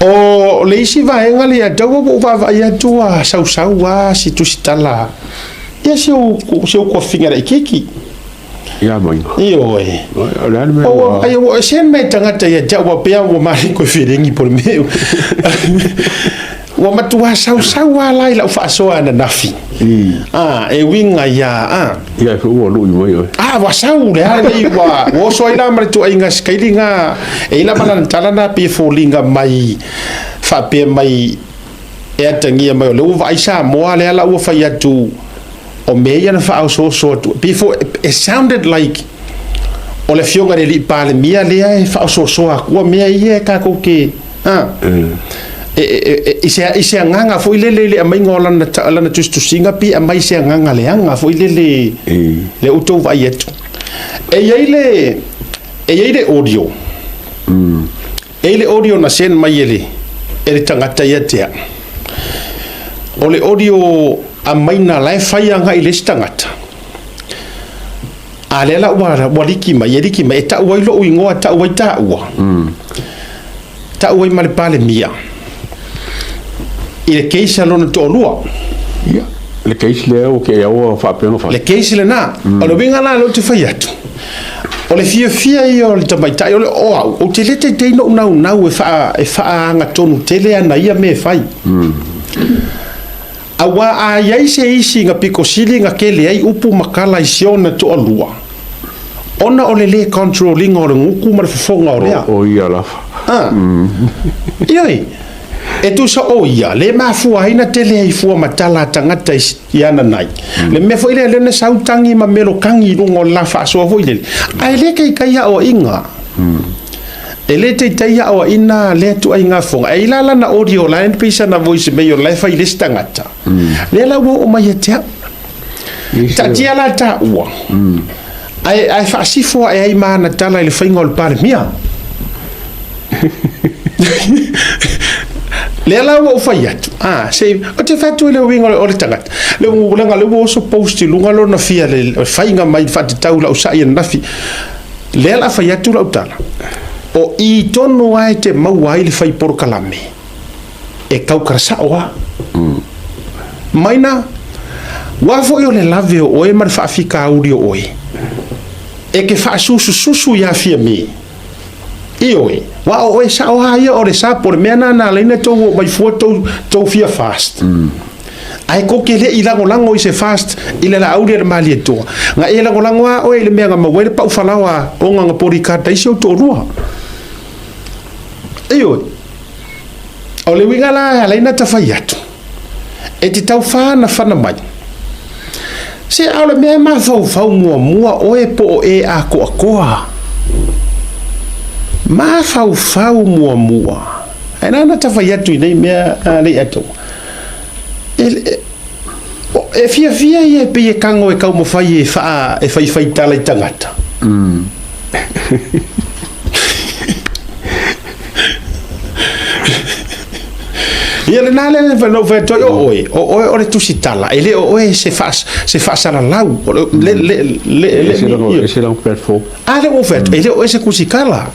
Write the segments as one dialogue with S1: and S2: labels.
S1: o le isi vaenga le atau o vavaia tua sausaua si tusitala ia seu kofinga ra ikiki
S2: ia Maina
S1: io ai o sen mai tangata ia jawa pea o mari ko firengi por meu wa matua sausaua lai la Faasao ana nafi e winga ia
S2: o lu mai
S1: wa sau le ai wa o so ila mari tu inga skailinga e ila mana talana pe folinga mai fa pe mai e tangia mai le vai sa mo ale ala o fa ia tu o meia na Faasao tu before it sounded like o le fionga le pale mia le ai Faasao a mea ia ka ko ke ise nganga foi le mai ngola na tu singa pi mai se nganga le anga foi le uto vai etu e ile audio ele audio na sen mai ele tangata ia te o le audio a Maina lai fai anga ile tangata ale la wa liki mai ta wa lo ingoa ta wa ta wa mai pale mia ile keisa lona to lua
S2: ia le keisa le o ke o fa peno fa
S1: le keisa le na o lo vinga na lo te fai atu o le fia io le tamaitai o le o te lete te no nau e fa anga tonu tele ana ia me fai awa a yai se isi nga piko sili nga kele ai upu makala isiona to alua ona o le controlling o le nguku ma le fofonga o lea
S2: o ia la
S1: ioi e tu sa o ia le mafua ina tele ai fua matala tangata iana nai le me foi le sautangi ma melo kangi lungo la Faasao foi le ai le kai o inga ele te taia o ina le tu ai nga fonga ai la na audio line pisa na voice me yo life ai listangata le la wo o mai te ta tia la ta wa ai fa si fo ai mana tala le fingol par mia le la wo fa yat sei o te fatu le wingo o le tangat le ngulanga le wo so post lunga lo na fia le fainga mai fa te taula o sa ia nafi le la fa yatu la utala o I tonu ai te mau ai le fai por kalame e kau karasa oa Maina wafo yo le lave o e mar fa fika audio oe e ke fa susu ya fia me ioe wa o e sa oa ia o le sa por mena na leina to mai foto to fia fast ai ko ke le ilango i se fast ile la audio de mali to nga e lango o e le mea ma wele pa ufalawa o nga porika taisio to rua io o le winga la leina ta fai atu e te tau whana mai se au le mea ma fau mua o e po e a koa ma fau mua e nana ta fai atu i nei mea le atu e fia e pe e kango e kau mo fai e fai tala i tangata ia le nale no ve to o le tusitala ele o se fa la lau le
S2: se la platform
S1: ale o vet ele o se kusikala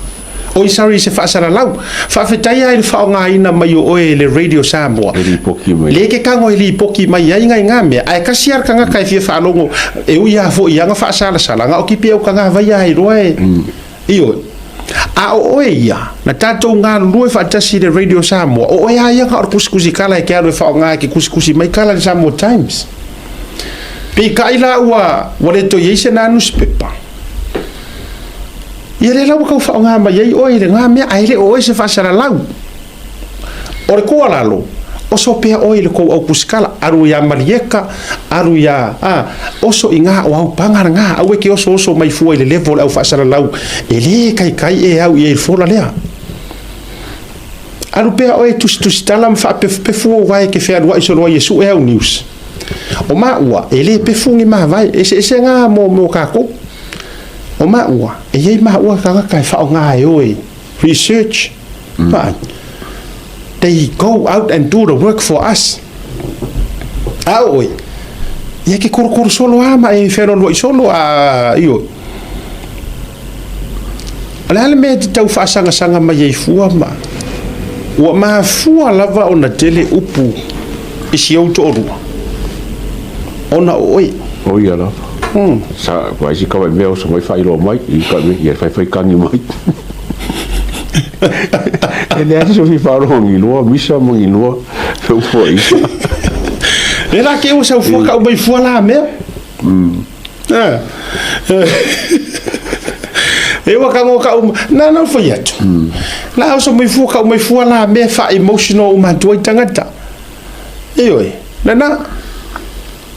S1: o sorry se fa la lau fa fetai ai fa nga ina mai o le radio Samoa le ke kango ili poki mai ai nga me ai ka siar kanga kai fi fa longo e u ya fo ia nga fa sala nga o ki pe o kanga vai ai roe io a o ia na tato nga lue fa tasi le radio Samoa o ia ia ka kusikusi kala e ka fa nga ki kusikusi mai kala le Samoa Times pe kaila wa le to yese na newspaper ia le lau ka fa nga mai ai o ile nga me ai le o se fa sala lau o le ko lalo o so pe o ile ko au kuskala aru ya malieka aru ya oso inga o au pangar nga au ke oso mai fu ile level au fa sala lau ele kai e au e fola lea aru pe o e tus talam fa pe fu vai ke fe aru iso lo yesu e au news o ma ua ele pe fu ngi ma vai e nga mo ka ko o ma ua e ye ma ua ka kai fa nga e research but they go out and do the work for us oi ia ke kor solo ama e fero lo solo io ala me te tau fa sanga mai e fua ma ua mafua lava ona tele upu isi au to orua ona oi
S2: oi ala sa vai si ka me o so mai fai lo mai I ka me ia fai kangi mai ele aso fi faro ngi lo misa mo ngi lo so foi
S1: era que o seu foca o mai fua lá me eu akango ka na foi atu la o so mai fua lá me fa emotional uma doi tangata oi na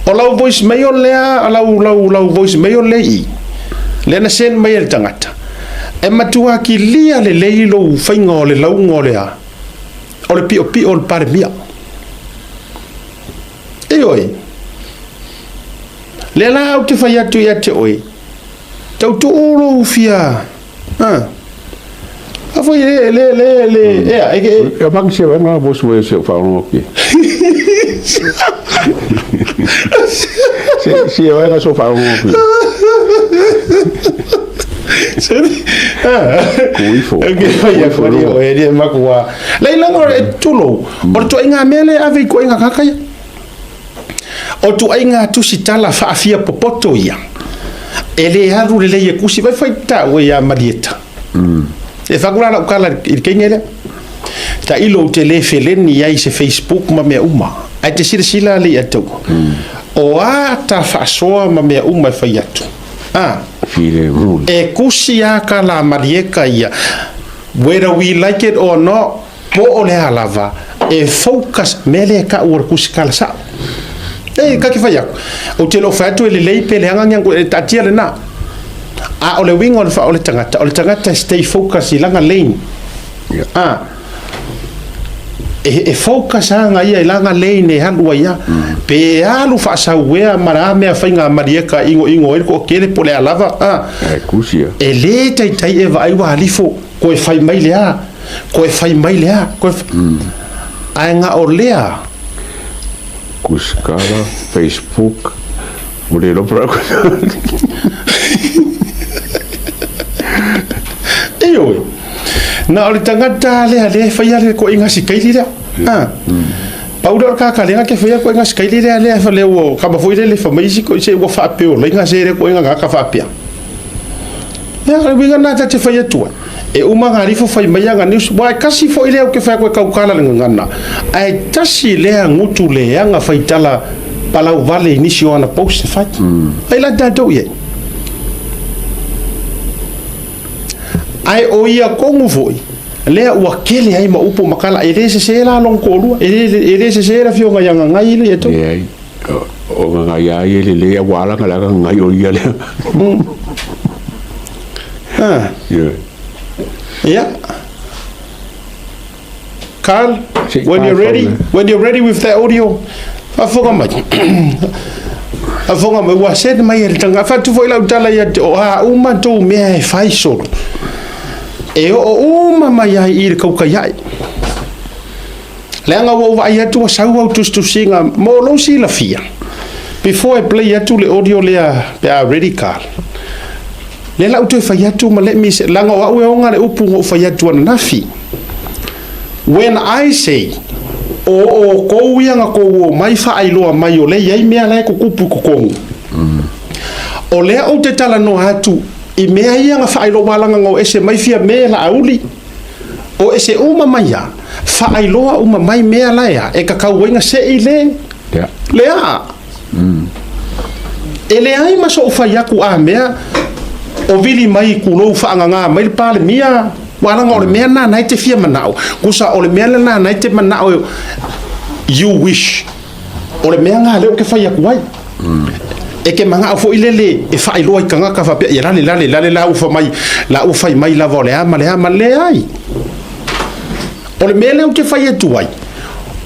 S1: o lau voice mail lea lau voice mail lei le na sen mai tangata e matua ki lia le leilo fainga o le launga o le a o le pio o le pare mia oi le la au te fai atu ia te oi tau tu olo fia a foi le
S2: e bang se nga bo so se fa no ki si eu era só falar
S1: kuifo ya fori o e makua leila ngore tulo o to inga mele ave ko inga kakaya o to inga tu sitala fa afia popoto ia ele haru le ye kusi vai faita o ya marieta e fagula la kala irkengele ta ilo telefoni ya se Facebook ma me uma ai te sila le atu o ata Faasao ma me uma fai atu e kusi ya kala marieka ia whether we like it or not po ole alava e focus mele ka ur kusi kala sa e ka ki fai aku o te lo fatu ele lei pele anga nyango e tatia le na a ole wing ole fa ole tangata stay focus ilanga lane e focus anga ia ilanga lane hanua ia pe alu Faasao wea marame a fainga marieka ingo ko kele pole alava
S2: kusia
S1: e le tai e vai wa alifo ko e fai mai lea ko ainga o lea
S2: kuskala Facebook mulelo pra
S1: io na o tangata le fai ale ko inga sikaili le Paulo ka lenga ke fai ko inga sikaili le fa le o ka ba foi le fa mai ko se wo fa pe o lenga se ko inga ka fa pia ya ka binga na ta te fai tu e uma ngari fo fai mai nga news wa kasi fo ile o ke fa ko ka kala lenga na ai tasi le ngutu le anga fai tala palau vale inisio ana post fai ai la da do ye ai o ia kongu foi lea ua kele ai ma upo makala e rese se la long kolua e rese se la fionga yanga ngai le to
S2: ai o ngai ai le wala ngala ngai o ia le yeah Carl when you're ready with the audio afonga mai wa set mai el tanga fa tu foi la utala ya o ha uma to me fai solo e o uma mai ai ir kau kai ai lenga wo vai atu sau au tu singa mo lo si la fia before I play atu le audio le a ready car le la utu fai atu ma let me langa wa we onga le upu ngo fai atu na fi when I say o ko wianga ko mai fa ai lo mai o le ai me ala ko kupu ko kongu o le o te tala no atu I mea ia nga whaelo walanga ngau ese mai fia mea la auli o ese uma mai ya whaeloa uma mai mea la ya e ka kauenga se I le lea e le ai maso o whaiaku a mea o vili mai kulou whaanga ngā mai le pale mia walanga o le mea nā nai te fia manao kusa o le mea nā nai te manao you wish o le mea ngā leo ke whaiaku ai e ke manga fo ilele e fa ilo I kanga ka fa pe ya lale la ufa mai la vole ama le ai o le mele o te fa ye tuai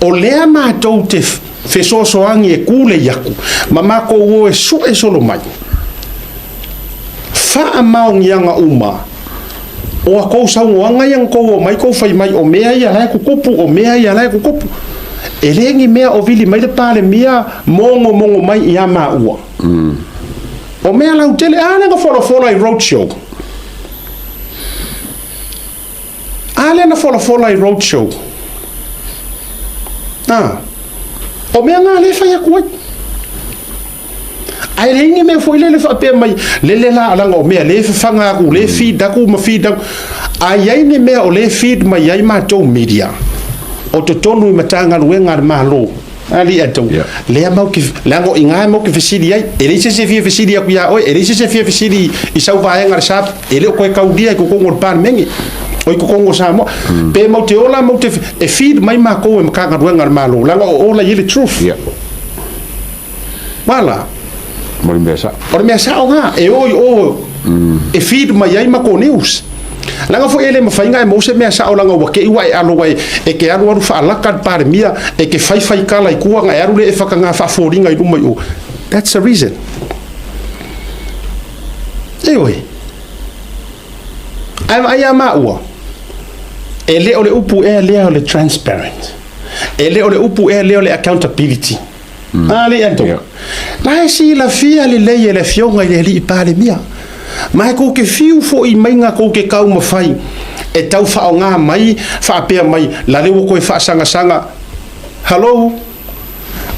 S2: o le ama to te fe so angi e kule yaku mama ko wo e solo mai fa amau yanga uma o ko sa wanga yang ko mai ko fa mai o mea ya la ku kupu o mea ya la ku kupu e lengi mea o vili mai le pale mia mongo mai ia ma ua o mea lau tele ale nga fola I roadshow ale na fola I roadshow
S1: o mea ngā le whai aku ai ai le inge mea fwoi le wha pia mai le la alanga o mea le whanga aku le feed aku ma feed aku ai ai ne mea o le feed mai ai mātou media o to tonu I matanga nuenga malo ali atou le mau ki lango inga mau ki Fesili ai ele se fia Fesili aku ya oi ele se fia Fesili I sau vai ngar sap ele ko ka udia ko ngor pan mengi oi ko ngo sa mo pe mau te ola mau te e feed mai ma ko em ka nuenga malo lango ola yele truth wala
S2: Mori mesa
S1: o nga e oi o e feed mai ai ma ko news langa fo ele mawhainga e mose mea sao langa wake iwa e alo wai e ke aru aru whaalakan pare mia e ke whai kala I kuanga e aru le e whakanga whaaforinga I rumai o that's the reason e oi ai a maua e leo le upu e leo le transparent e leo le upu e leo le accountability le ento na e si la fia le lei e le fionga I le li pare mia mai ko ke fiu fo I mainga ko ke kau mawhai e tau whao ngā mai whaapea mai la lewo koe whaasanga hello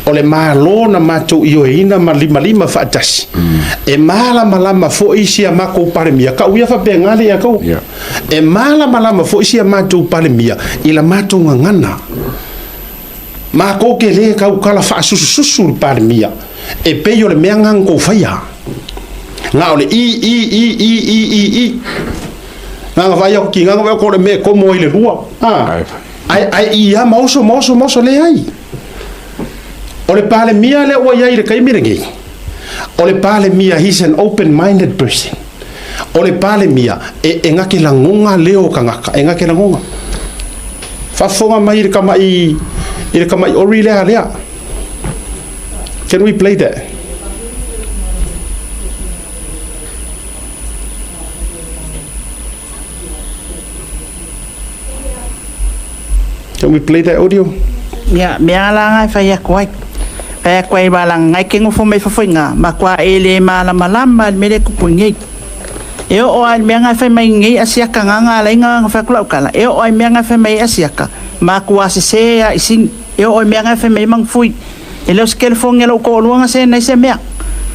S1: o le mālo na mātou I o ina ma lima whaatasi e malama fo isia mako paremia ka uia whapea ngale a kau e malama fo isia mātou paremia I la mātou ngangana ma ko ke le kau kala whaasususu paremia e peio le mea ngang kou whaia nga ole I nga vai o ki nga vai ko le me ko mo ile rua ai ia moso le ai ole pale mia le o ia ile kai mirenge ole pale mia he's an open minded person ole pale mia e ngake la ngonga leo kangaka e ngake la ngonga fa fonga mai ile kama ori le alea can we play that Can we play that audio?
S3: Ya, mea la ngai fai a kwai. Fai a kwai balang ngai kengo fo mai fafoinga. Ma kwa ele malama mele kupungi. E o ai mea ngai fai mai ngai asiaka nganga la inga fai kula ukala. E o ai mea ngai fai mai asiaka. Ma kwa se a isin. E o ai mea ngai fai mai mang fui. E leo skel fonga lo ko luanga se nai se mea.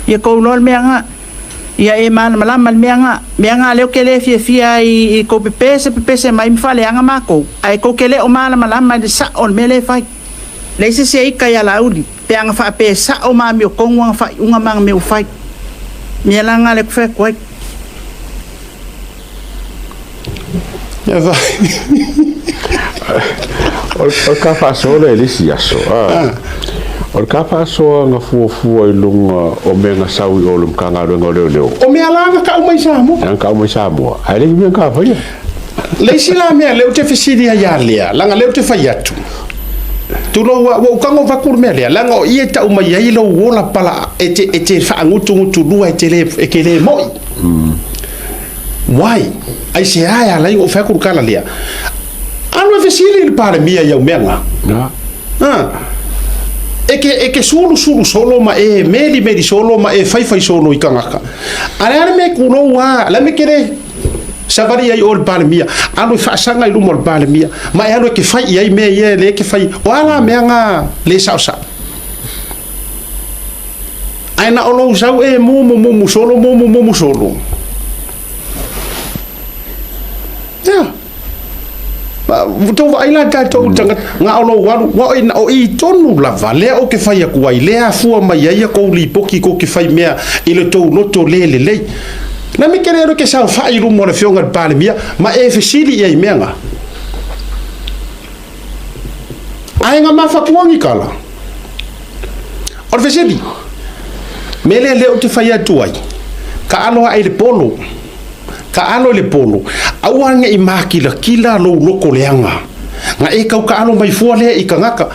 S3: Ia ko lol mea nga. Ia e malama mea nga leo kele fia I ko pepese mai mfale anga mako ai ko kele o malama de sa on mele fai le se I kaya laudi pe anga fa pe sa o ma mi ko ngwa fa unga mang me fai me la nga le fe ko
S1: ya va
S2: o ka Faasao le lisi aso o ka Faasao nga fuafua I lunga o mea nga sau I olum ka ngā runga leo
S1: o mea langa ka umai Samoa
S2: nga ka umai Samoa ai le mea ka whaia
S1: leisi la mea leo te Fesili a ia lea langa leo te whai atu tulo wa ukango vakur mea lea langa o ie ta umai ai lo wola pala e te whaangutu lua e ke le moi why ai se aia lai o whakur kala lea alo e Fesili il pare mia iau mea nga Eke solo solo ma e meli solo ma e fai solo I kangaka. Are me kuno wa la me kere savari ai ol palmia. Alo faasanga I lumol palmia. Ma alo ke fai ai me ye le ke fai. Wala me nga le sausa. Ai na olo sau e mo solo. Ya. Vuto vai la tato tanga nga olo wa ina o I tonu lava le o ke fai aku ai le afua mai ai ko li poki ko ke fai mea I le tou noto le na me kere ro ke sa fai rumo le fionga pale mia ma e Fesili ai menga ai nga ma fapuangi kala o Fesili mele le o te fai atu ai ka alo ai le polo ka alo le polo awange I makila lo loko leanga nga e kau ka alo mai fua le I kangaka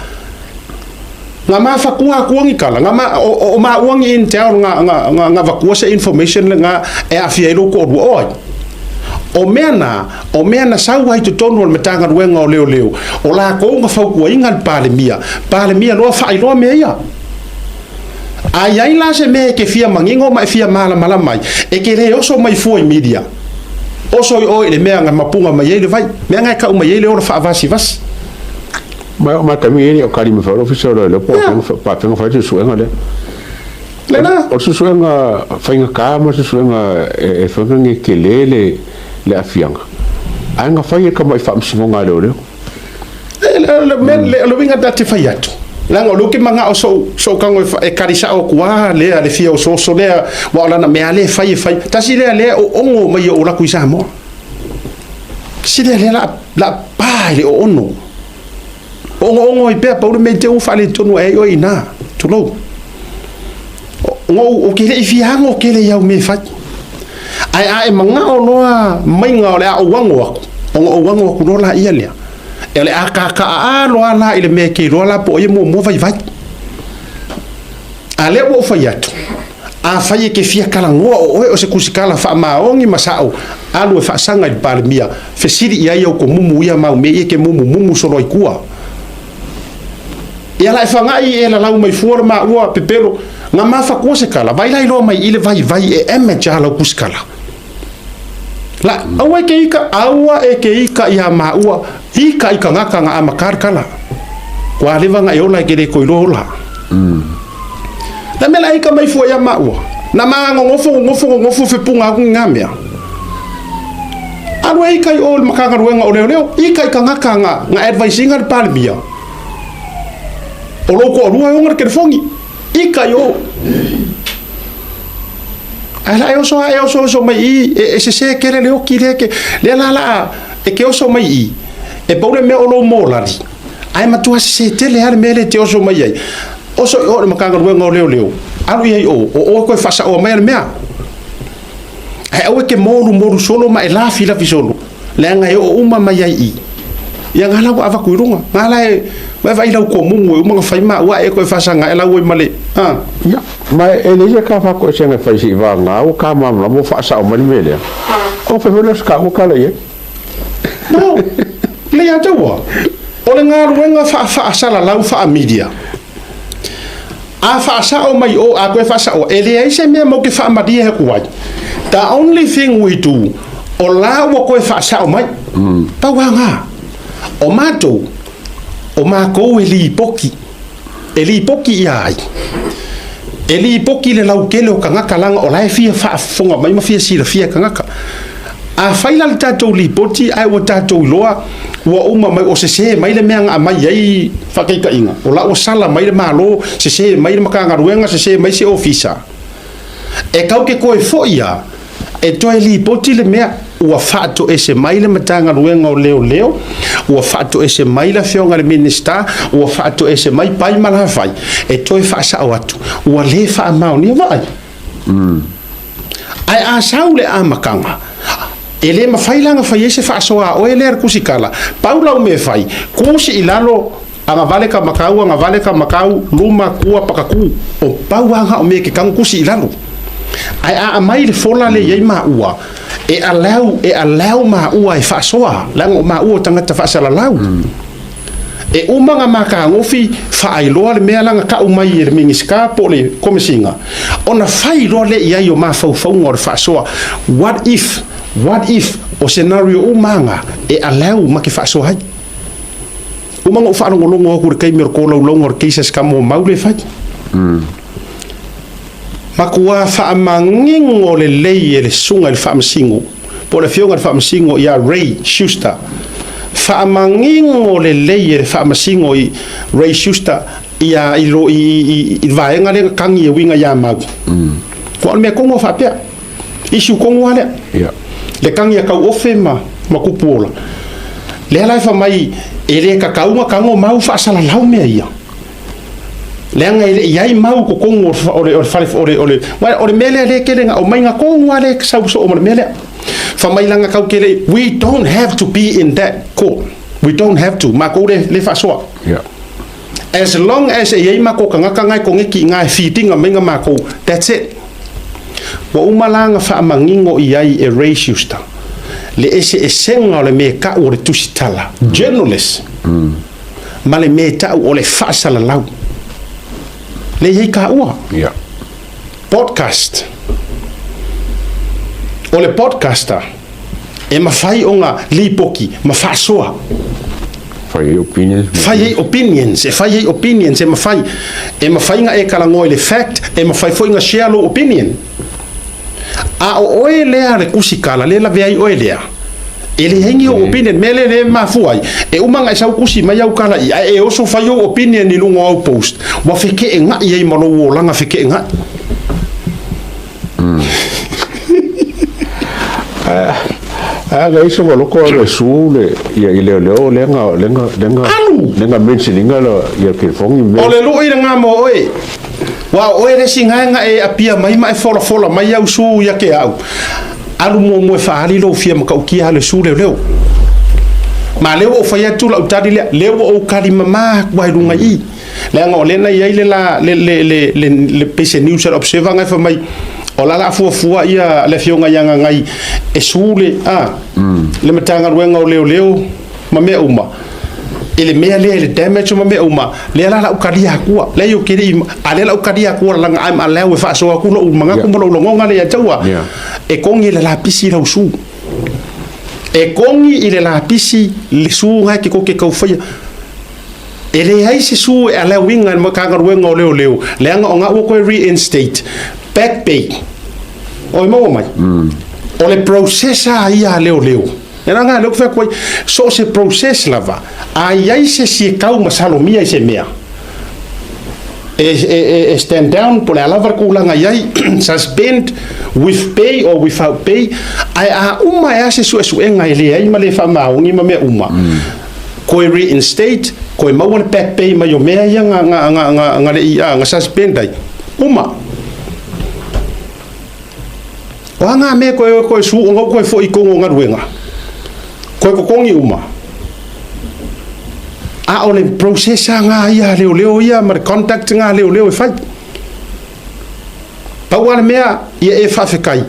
S1: nga ma fakua kuangi kala nga ma o ma wangi in town nga vakua se information nga e afia loko o o mena sau ai to tonu al matanga wenga o leo o la ko nga fau ko ingal pale mia lo fa I lo me ia ai la se me ke fia mangingo mai fia mala mai e ke le oso mai fua media oso o le mea nga mapunga mai ele vai mea nga ka uma ele ora fa vas
S2: ma kami o kali me fa official le po pa penga fa tu suenga le
S1: Lena
S2: o suenga fa inga ka ma suenga e fa ngi kelele le afianga anga fa ye kama fa msinga le
S1: le winga dati fa yatu langa luki manga o so kango e karisa o kwa le fia o so le wa la na me ale fa tasi le o ongo mai o la kuisa mo si le la pa le o ono ongo I pe pa o me te u fa le tonu e o ina tu lo o ke le fia ngo ke le ya me fa ai manga o loa mai nga le o wango ku no la ia le ele aka lo ala ile me ke lo la po ye mo vai ale wo fa yatu a fa ye ke fia kala ngo o se kusikala fa maongi masao alu fa sanga I palmia Fesili ia yo ko mumu ia mau me ye ke mumu solo ikua ia la fa ngai e la lau mai forma ua pepelo nga mafa ko se kala vai lai lo mai ile vai e emeja la kusikala la awa ke ika ia maua ika ngaka nga amakarkala kwa liva nga yola ke de koilola la mela ika mai fo ia maua na mango ngofo fe punga ku ngamia alwa ika ol makanga ruenga oleo ika ngaka nga advising al palmia oloko olua yonga ke fongi ika yo ala eu so mai e se kere le oki le ke le la e ke oso mai e pole me olo molari ai matua se tele har mele te oso mai ai oso o makanga ruenga leo alu ye o ko Faasao mai mea ai o ke moru solo mai la fila solo le nga o uma mai ai ia ngala ko ava kuirunga ngala e vai la ko mumu uma fai ma wa e ko Faasanga ela o male
S2: ya mai ele ka fa ko senga fai si va nga o ka ma mo Faasao mai mele o fe velo ska ko kala ye
S1: no le ya tawa o le nga ruenga Faasala lau fa media a Faasao mai o a ko Faasao ele ai se me mo ke fa madia ko wa the only thing we do o la wo ko Faasao mai pa wa nga o mato o mako eli poki ai eli poki le lau kele o kanga kalanga o lai fia fa fonga mai ma fia sila fia kanga a faila le tatou li poti ai o tatou loa wa uma mai o se mai le meanga mai ai fa ka inga o la o sala mai le malo se mai le makanga ruenga se mai se ofisa e kau ke koe foia e toi li poti le mea ua fato ese mai le matanga ruenga o leo ua fato ese mai la fionga le minister ua fato ese mai pai mala vai e toi Faasao atu ua le fa mau ni vai ai a saule a makanga ele ma failanga fa ese Faasao o ele kusikala paula o me fai kusi ilalo anga vale ka makau luma kua pakaku o pauanga o me ke kang kusi ilalo ai a mai le fola le yai ma ua e alau ma ua e Faasao lango ma ua tangata Faasala lau e umanga maka ngofi fa ai loa le mea langa ka umai le mingiska po le komisinga ona fai loa le ia yo ma fau ngor Faasao what if o scenario umanga e alau ma ke Faasao hai umanga fa ngolongo ko kai mer ko lo ngor cases kamo maule fai makua whaamangingo le lei e le sunga le whaamasingo. Po le fionga le whaamasingo ia Ray Schuster. Whaamangingo le lei e le whaamasingo i Ray Schuster ia i vaenga le kangi e winga ia mau. Ko al mea kongo whapea. Isu kongo ale. Le kangi a kau ofe ma kupuola. Le alai whamai e le kakaunga kango mau whaasala lau mea ia. Lenga iai mau ko kongo ore mele le kelenga o mainga kongo ale sauso o mele fa mai langa kau kele we don't have to be in that court we don't have to ma ko le Faasao as long as iai ma ko kanga kanga ko ngeki ngai fitting mainga ma ko that's it wa umalanga fa mangingo iai e Ray Schuster le ese esenga le me ka o le tusitala journalist ma le me ta o le Faasala lau le yei ka ua podcast o le podcaster e mawhai o ngā lipoki ma Faasao fai opinions e mafai nga e kalangoa le fact e mafai foi nga share lo opinion a o oe lea le kusikala le la vei oe lea ele hengi o opinion mele le mafuai e umanga sa kusi mai au kala e oso fai o opinion ni lungo au post wa fike nga ye malo wo langa fike nga
S2: ga iso lo ko le sule ya ile lenga mentioninga lo ya ke fongi me
S1: ole lo ira nga mo oe wa oe le singa nga e apia mai fola mai au su ya ke au alu mo faali lo fia maka ukia le sule leo ma leo o faya tu la utadi leo o kali mama wa runga i le nga ole na ia le pese news observer nga fa mai ola la fu ia le fionga yanga ngai e sule le matanga ruenga o leo ma me uma ele mea le damage ma me uma le la ukali akua le yo kiri ale la ukali akua la I'm allowed with Faasao ku lo manga ku lo ngonga le tawa e kongi le la pisi la usu e kongi ile la pisi le su nga ki ko ke ka faya ele ai se su ala winga ma kanga ruenga o leo le nga nga ko reinstate back pay o mo mai o le processa ia leo era nga lo fa ko so se process lava ai se kau masalomia se mea stand down por la lava ko langa ai suspend with pay or without pay ai uma se su enga ile ai ma le fa maungi ma me uma ko reinstate ko ma wona back pay ma yo mea ia nga le ia nga suspend ai uma wanga me ko su ngo ko fo ikongo nga ruenga ko kongi uma a ole processa nga ia leo ia mar contact nga leo fai pa wala mea ia e fa fekai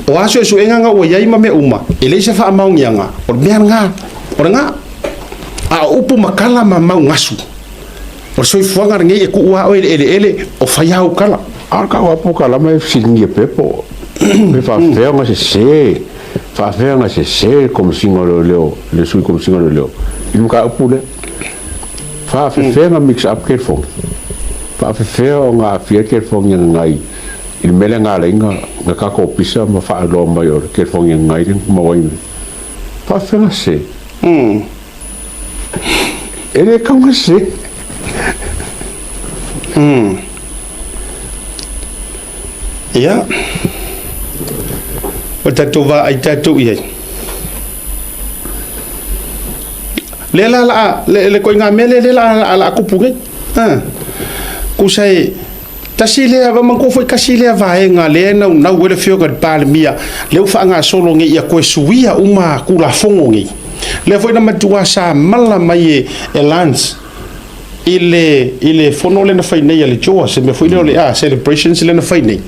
S1: o aso su enga o ia ima me uma ele se fa maung yanga o mea nga a upu makala ma mau ngasu o so fuanga ngi e ku wa o ele o fai au kala
S2: arka wa po kala mai singi pepo me fa ferma se como singo leo le sui como singo leo il ka pule fa ferma mix up ke fo fa nga fia ke fo ngai il mele nga lenga nga ka ko pisa ma fa lo mayor ke fo ngai ma wai fa ferma se ele como se
S1: ya o tatu va ai tatu ia le ko nga mele le la kupunge ku sai tasile va man ko foi kasile va nga le na wele fio ga palmia le fa nga solo ngi ia ko suia uma ku la fongo ngi le foi na matua sa mala mai e lance ile fono le na fai nei le joa se me foi le celebrations le na fai nei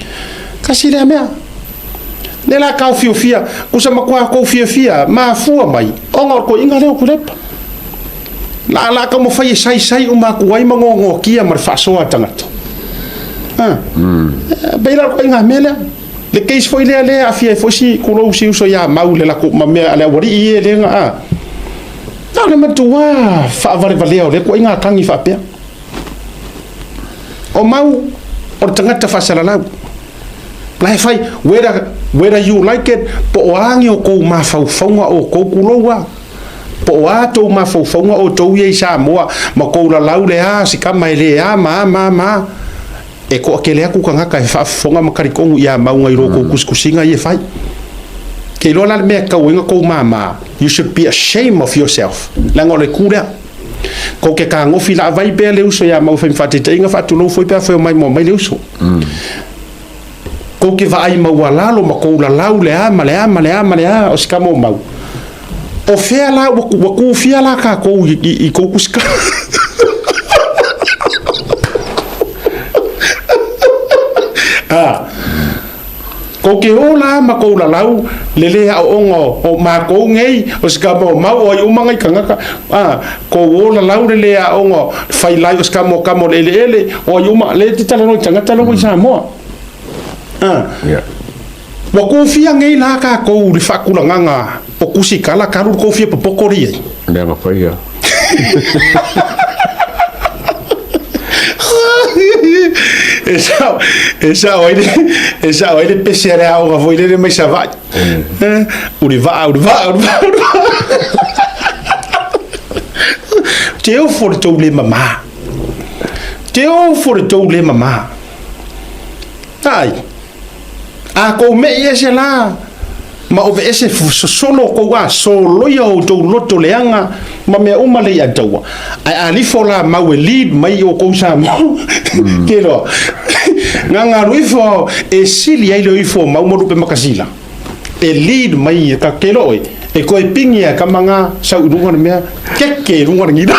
S1: kasile mea le la kau fia kusa makwa ko fia ma fua mai onga ko inga leo kulepa la ka mo fai sai uma ku ai mangongo kia mar Faasao tangata beira ko inga mele le case foi le afia foi si ku lo si uso ya mau le la ko ma me ale wari i le nga le matua fa vale le ko inga tangi fa pe o mau o tangata Faasao la lai fai whether you like it po angi o ko ma faufonga o ko kulowa po ato ma faufonga o to ye sa mo ma ko la laule si kama ele ma e ko ke le ku kanga ka fa fonga ma kari ko ya ma ngai ro ko kuskusinga ye fai ke lo la me ka wenga ko mama you should be ashamed of yourself la ngole kura ko ke ka ngofi la vai pe le uso ya ma fa fatete inga fa tu lo foi pe fa mai mo mai le uso ko ke vai ma wala lo ma ko la laule ama o ska mo mau o fea la wa ku fia la ka ko I ko kuska ko ke ola ma ko la lau le o ongo o ma ko ngei o ska mo mau o umanga kanga ko ola lau le ongo fai lai o ska mo kamo le o uma le titala no tanga talo ko sa mo wa ko fia ngai la ka ko ri fa kula nganga o kusi kala karu ko fia popokori
S2: le ma fai ya
S1: Esa oile pesere au nga foi le mai savai. Uri va. Teo for to le mama. Teo for to le mama. Ai. A ko me ese la. Ma o ese solo ko wa solo yo to loto leanga ma me uma le atawa. Ai ali fola ma we lead mai o ko sa mo. Kelo. Nga ruifo e sili ai ruifo ma mo rupe makasila. E lead mai ka kelo e ko e pingia ka manga sa urunga me keke runga ngida.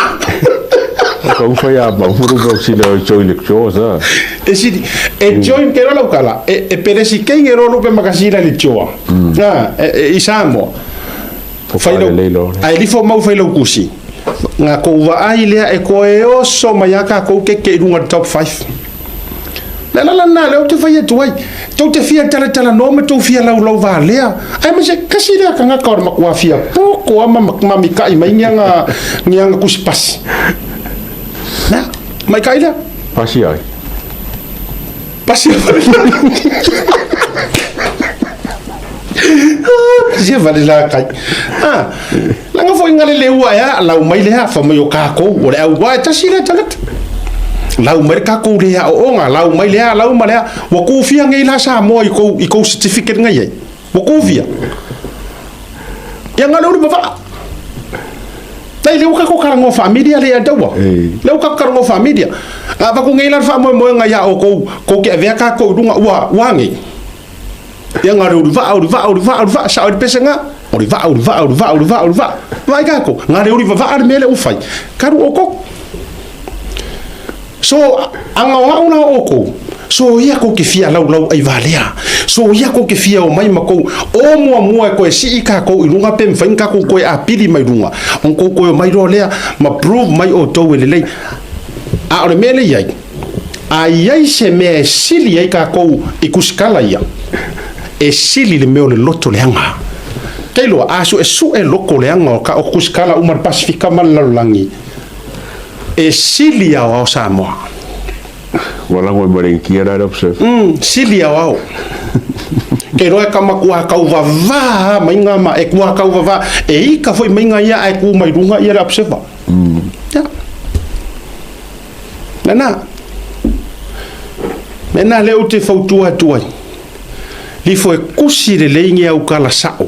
S2: Kau foi a furu ko sila join lecture
S1: e sidi e join kero la kala e peresi kenge ro rupe makasila le choa. Isamo. Failo. Ai lifo mau failo kusi. Nga ko wa ai le e ko e oso mayaka ko keke runga top 5. La le te fai tu ai tu te fia tala no me tu fia lau va lea ai ma se kasira ka nga ka ma kwa fia poko ama mami kai mai nyanga kuspas na mai kai la
S2: pasi ai
S1: je vale la kai la nga foi ngale le wa ya lau mai le ha fa mo ka ko o le wa ta sira talat lau mai ka ko le o nga lau mai le lau ma le wa ku fia ngai la sa mo i ko certificate ngai ai wa ku fia yang ngalo ba dai le ka ko karango familia le adawa le ka karango familia va ku ngai la fa mo ngai ya o ko ke ve ka ko dunga wa ngai yang ngalo va sa o pesenga o va vai ka ko ngare o va ar mele u fai karu o ko so anga una oko so ia ko ke fia lau ai valea so ia ko ke fia o mai mako o mo ko si ka ko ilunga pem fain ka ko a pili mai lunga on ko mai ro lea ma prove mai o to le a o mele ia ai se me sili ai ka ko ikuskala ia e sili le me o le loto le anga kelo aso e su e loko le anga ka o kuskala umar pasifika malalangi e silia o Samoa.
S2: Wala ngoi maring kia rada pse.
S1: Silia o. Ke roe kama kua kau vava mainga ma e kua kau vava e ika foi mainga ia e ku mai runga ia pse va. Ya. Nana leo te fautua tuai. Li foi kusi le leingi au kala sao.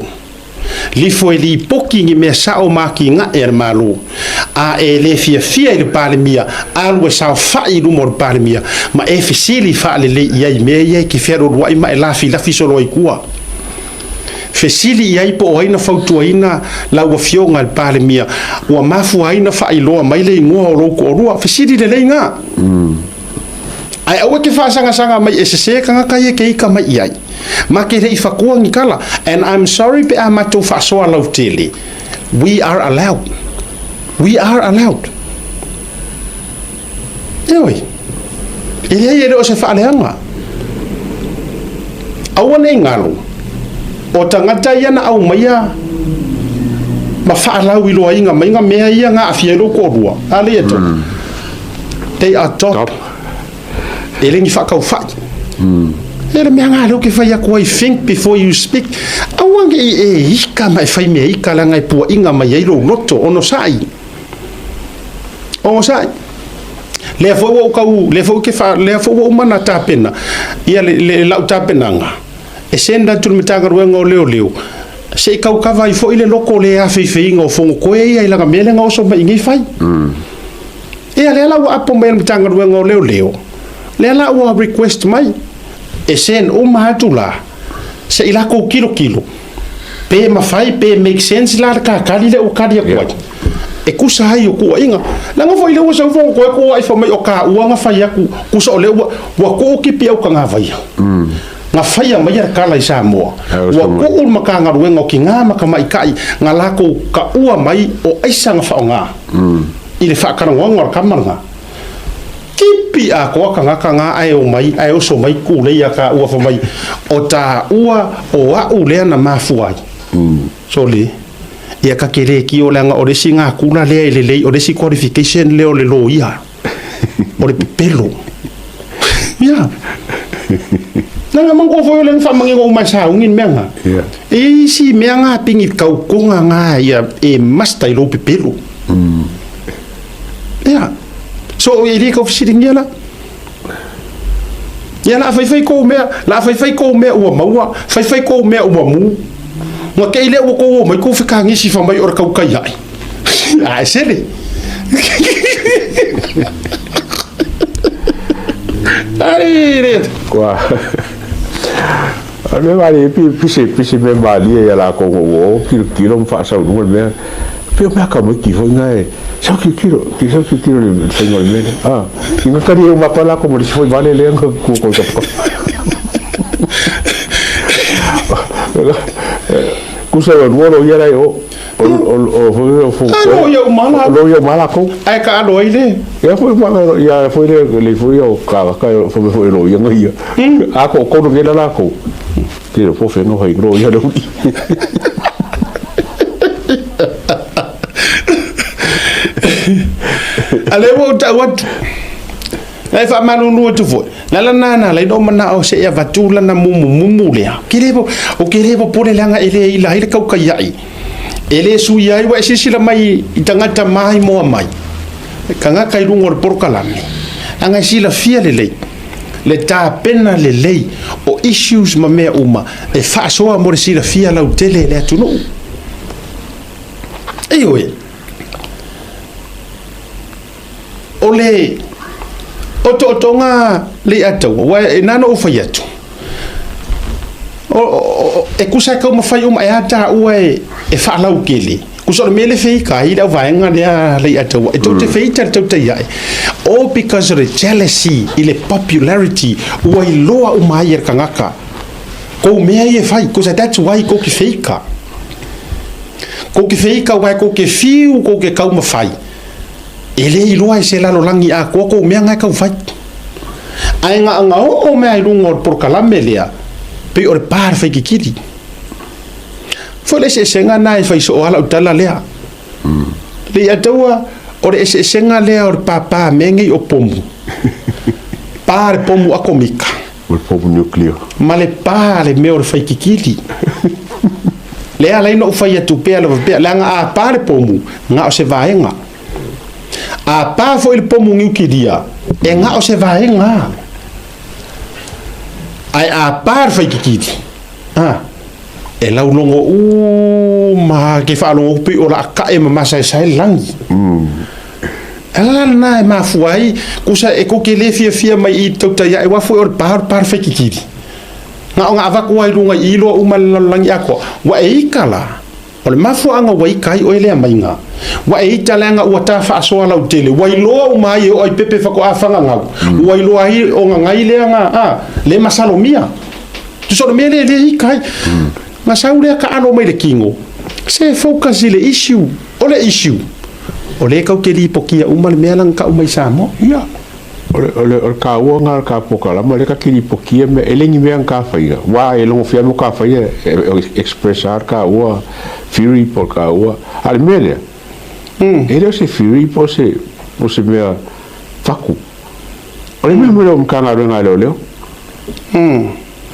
S1: Li foi li poki ngi me sao maki nga malu a e le fia le palemia alwe sao fai lu mor palemia ma e Fesili fa le ia me ia ki fero ruai ma la fi solo i kua Fesili ia po aina fautuaina la wa fionga al palemia wa mafu aina fa ilo mai le ngo ro ko rua Fesili le lenga ai awe ke fa sanga mai ese kanga kai ke ika mai ai ma ke rei fakua ngi kala and I'm sorry pe amato Faasao lau tele we are allowed Eoi ele o se fa aleanga awane ngalo o tangata yana au maia ma fa lau ilo ainga mainga mea ia nga afielo ko rua ale eto they are top ele ngi fa kau fa ele me nga lo ke fa ya ko I think before you speak awange ika mai fa me ika la ngai pu inga mai ilo loto ono sai le fo wo kau le fo ke fa le fo wo mana tapena ia le la tapena nga e senda tu mitanga ruenga leo se kau ka vai fo ile loko le a fe inga fo ko ia ila mele nga so mai ngi fai ia le la wa apo mai mitanga ruenga leo le la wa request mai e sen matula se ila ko kilo pe mafai pe make sense la ka kali le o kali ko e kusa hai o ko inga la nga foi le o so ko ai fo mai o ka u nga fai ku so le wa ko ki pe o ka nga vai nga fai mai ya kala i Samoa wa ko ma ka nga ruenga ki nga ma ka mai kai nga la ko ka u mai o ai sanga fa nga ile fa ka nga ka manga kipi a ko kanga ai o mai ai o so mai ku le ya ka u fo mai o ta ua o a u le na mafuai so le ia ka kere ki o langa o resi ngā kuna lea i le o resi qualification leo le lo ia o le pelo ia nanga mango foi le fa mangi o mai sa ungin menga e si menga pingi kau konga nga ia e masta i lo pelo ia so e ri ko fisiring ia la ia la fai ko mea ua maua fai ko mea ua mu nga kei le ua ko mai ko fika ngisi fa mai ora kau kai ai ai sele ai
S2: qua me vale pisi me vale ya la ko o kilo Faasao no me pero me acabo que foi ngai só que kilo le senhor me inga kari uma pala como se foi vale le ko kusa o woro ia rai o yo mala ko
S1: ai ka lo ile
S2: ya foi mala ya foi le foi o ka foi lo ia ngai a ko no ngela la ko tiro fo fe no hai ro ia do
S1: ale wo ta wat ai fa manu no tu fo la nana le do mana o se ia vatula na mumu le kerebo pole langa ele ila ile kau kai ai ele su ia wa sisi la mai tangata mai mo mai kanga kai rungo por kalami anga sila fia le ta pena le o issues ma me uma e Faasao mo sila fia la tele le tu no ewe ole otonga le ato wa nano o faiatu o e kusa ka mo fai e ata ue e faalau kele kusa mele fei ka ida vaenga le ato e te fei te ia all because of the jealousy ile popularity ua loa mai kangaka ko mea e fai kusa that's why ko ki fei ka wa ko ke fiu ko ke kau ma fai ele i loa se lalo langi a ko mea ngai kau fai ai nga o mea i lungo por kalame lea pe o par fai ki kiri fo le se senga nai fai so ala utala lea le ataua o le se senga lea o papa mengi o pomu par pomu akomika
S2: o pomu nucleo
S1: ma le pare me o fai ki kiri le ala ino fai atu pe langa a par pomu nga o se vaenga a pa fo il pomu ngiukidia e nga o se vaenga ai a par fai kikiti e lau longo ma ke fa longo pe ora ka e ma sai langi ala na e ma fuai kusa e ko ke le fia mai i tauta ya e wa fo or par fai kikiti nga va ko ai lunga i lo uma langi ako wa e kala o le mafu anga wai kai o ele mainga wa e talanga o ta Faasao la tele wai lo mai o ai pepe fa ko afanga nga wai lo ai o nga ngai le nga le masalomia tu so mele le kai ma saule ka ano mai le kingo se focus le issue o le ka ke li pokia uma le melang ka umai samo
S2: ia o ka wonga ka pokala ma le ka kiri pokia me elengi me ka faia wa e longo fia mo ka faia expressar ka wa fury por ka wa al mele ele se fury por se me faku o le me mo ka nga renga leo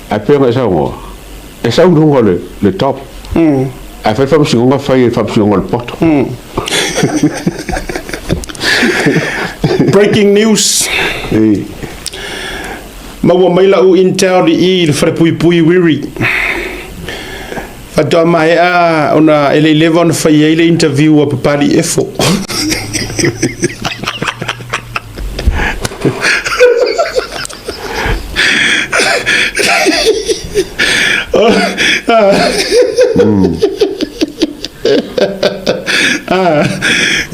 S2: a pega esa un le top a fait fam singa faia fam singa le pot
S1: breaking news maua mai lau intel i le wharepui wiri whatoa mai ona ele 11 whai eile interview a papali efo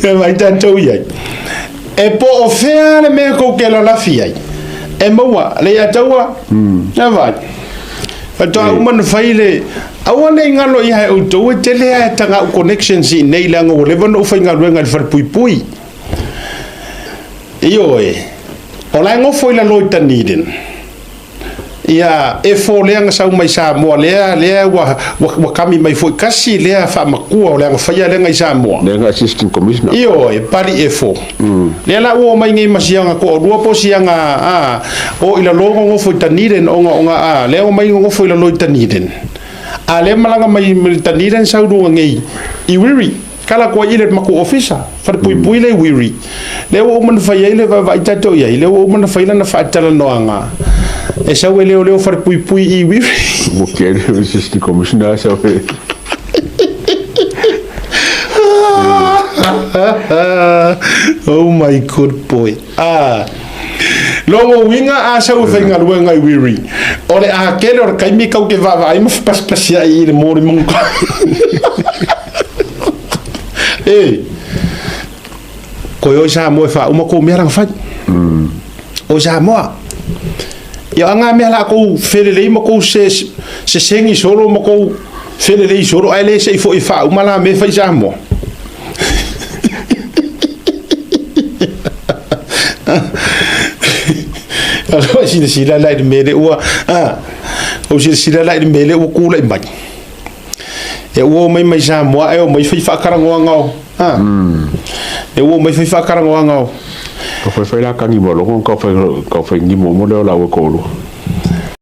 S1: e mai tantou iai e po o fea le mea kou ke lalafi ai e maua le ataua e vai whatoa umana whai le aua nei ngalo i hai autou e tele e tanga u connections i nei langa o lewa no whai ngaluenga le wharepui i oe o lai ngofo i la loi taniden ia e fo le nga sa mai sa mo le wa kami mai foi kasi le fa makua o le nga faia le nga sa mo
S2: le nga assistant commissioner
S1: io e pari e fo le la o mai ngai masianga ko o po sianga o ila longo ngo foi taniden onga le o mai ngo foi la loi taniden a le malanga mai taniden sa du ngai I wiri kala ko ile mako officer far pui le wiri le o man faia le va tato ia le o man faia na fa tala no anga e sa wele o far pui I wiri
S2: mo que assistant commissioner sa
S1: oh my good boy longo winga asa o fainga luenga I wiri ole a kele o kaimi kau ke va ai pas pasia I le mori mon ko yo sa mo fa uma ko merang fa o sa mo yo anga me la ko felele mo ko se sengi solo mo ko felele solo ai le se fo fa uma la me fa sa mo alo si la de mele o o si la de mele o ku la mai e o mai sa mo e o mai fa karango ngao e o mai fa karango ngao
S2: ko fa la kangi mo lo ko fa ni mo le la ko lo